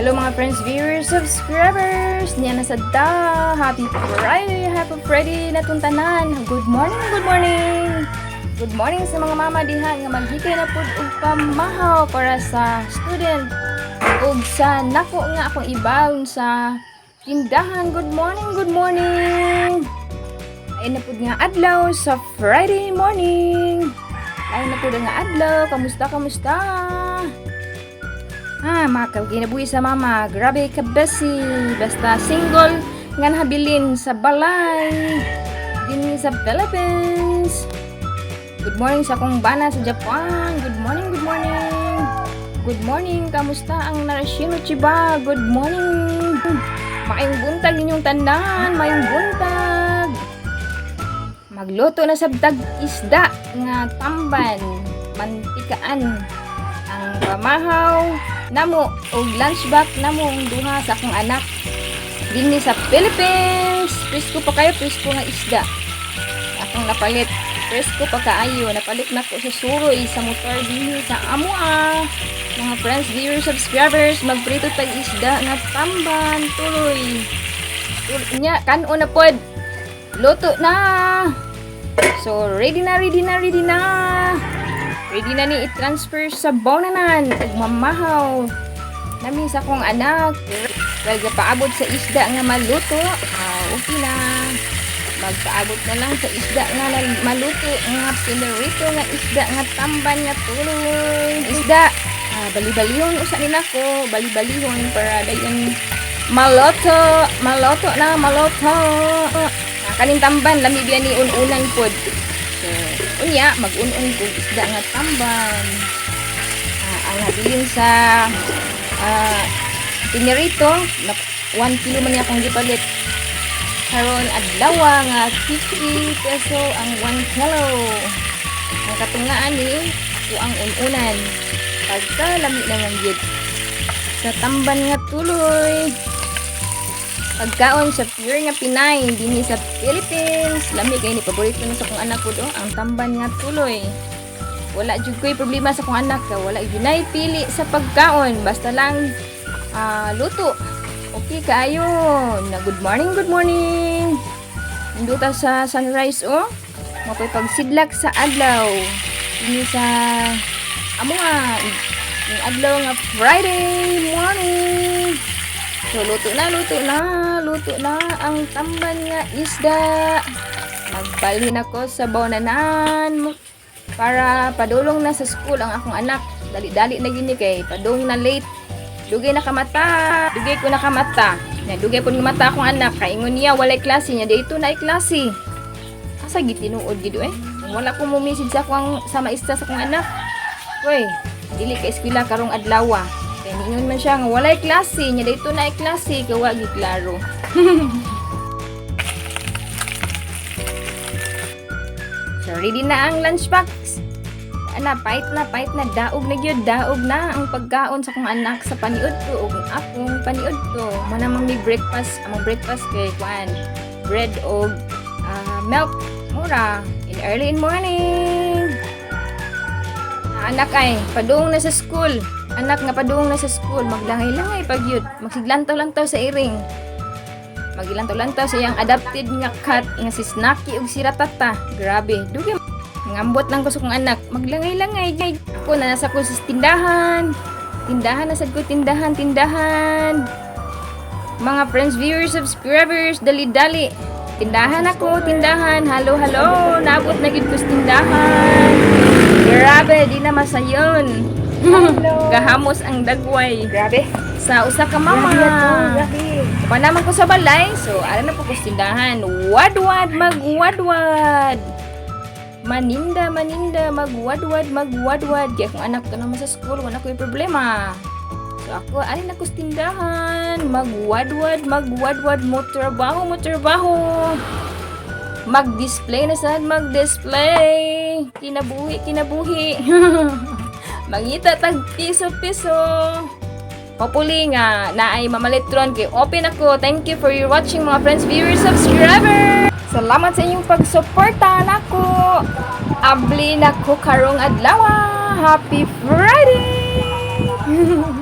Hello mga friends, viewers, subscribers! Niya na sa da! Happy Friday na tuntanan! Good morning, good morning! Good morning sa mga mama diha nga maghikay na pud og pamahaw para sa student ug sa nako nga akong ibaon sa tindahan. Good morning, good morning! Ay na pud nga adlaw sa Friday morning! Ay na pud nga adlaw, kamusta? Makaw ginabuhi sa mama. Grabe ka besi. Basta single nga nahabilin sa balay. Dini sa Philippines. Good morning sa akong bana sa Japan. Good morning, good morning. Good morning. Kamusta ang Narashino Chiba? Good morning. Maayong buntag ninyong tandaan. Maayong buntag. Magluto na sa isda nga tamban. Mantikaan. Ang pamahaw namo og lunchbox namo ang duha sa akong anak dinhi sa Philippines. Presko pa kayo, presko nga isda akong napalit, presko pa kaayo. Napalit na ko sa suroy sa motor dinhi sa amoa. Mga friends, viewers, subscribers, magprito tag isda nga tamban tuloy nya kanon na pod, luto na. So ready na ni i-transfer sa bonanan ug mamahaw nami sa akong anak. Dahil paabot sa isda nga maluto, okay na. Magpaabot na lang sa isda nga maluto, nga pinirito nga isda nga tamban nga tuloy. Isda, bali-balihon usa ni nako, bali-balihon para dayon maloto. Kaning tamban lami biya ni unan pod. So, unya, mag-un-un kong isda nga tamban. Ang habilin sa pinirito, 1 kilo man akong gipalit. Karon adlaw nga 50 peso ang 1 kilo. Ang katungaan ni ang un-unan. Pagka lami naman gid sa tamban nga tuloy. Pagkaon sa pure nga Pinay dinhi sa Philippines. Lami kay ni paborito na sa akong anak ko do ang tamban nga tuloy. Wala jud koy problema sa akong anak, wala ginay pili sa pagkaon, basta lang luto. Okay kaayo. Na good morning. Induta sa sunrise makoy pagsidlak sa adlaw dinhi sa amoa. Yung adlaw nga Friday morning. So, luto na ang tamban nga isda. Magbalhin ako sa bonanan para padulong na sa school ang akong anak. Dali-dali na gini kay padung na late. Dugay ko na kamata. Dugay po ng mata akong anak. Kaingon niya, walay klase niya. Dito na ay klase. Asa gitinuod gido Wala ko mo message sa akong sa maestra sa akong anak. Uy, dili ka eskwela karong adlaw. Kaya ningon man siya nga walay klase niya, dito na ay klase kawagi klaro. So ready na ang lunchbox. Pait na daog na ang pagkaon sa kong anak sa paniud ko ug akong paniud ko. Muna mang may breakfast, among breakfast kay kuan bread og milk mura in early in morning. Anak ay padung na sa school. Anak nga padung na sa school, maglangay-langay pag yun. Magsiglantaw-lantaw sa iring. Maglantaw-lantaw sa iyang adopted nga cat, nga si Snacky ug si Ratata. Grabe, dugi. Ngambot lang ko sa kong anak, maglangay-langay. Ako na nasa ko sa tindahan. Nasad ko tindahan. Mga friends, viewers, subscribers, dali-dali. Tindahan. Halo. Naabot na gid ko sa tindahan. Grabe, di na masayon. Gahamos ang dagway. Grabe. Sa usa ka mama. Grabe. Panaman ko sa balay. So, na po ko tindahan. Wadwad, magwadwad. Maninda, magwadwad. Kaya kung anak ko naman sa school, wala ko yung problema. So, ako, na ko tindahan. Magwadwad. Motrabaho. Mag-display na saan, mag-display. Kinabuhi. Mangita tag piso. Hopefully nga na ay mamalitron kay open ako. Thank you for your watching mga friends, viewers, subscribers. Salamat sa inyong pagsuporta nako. Abli nako karong adlaw. Happy Friday.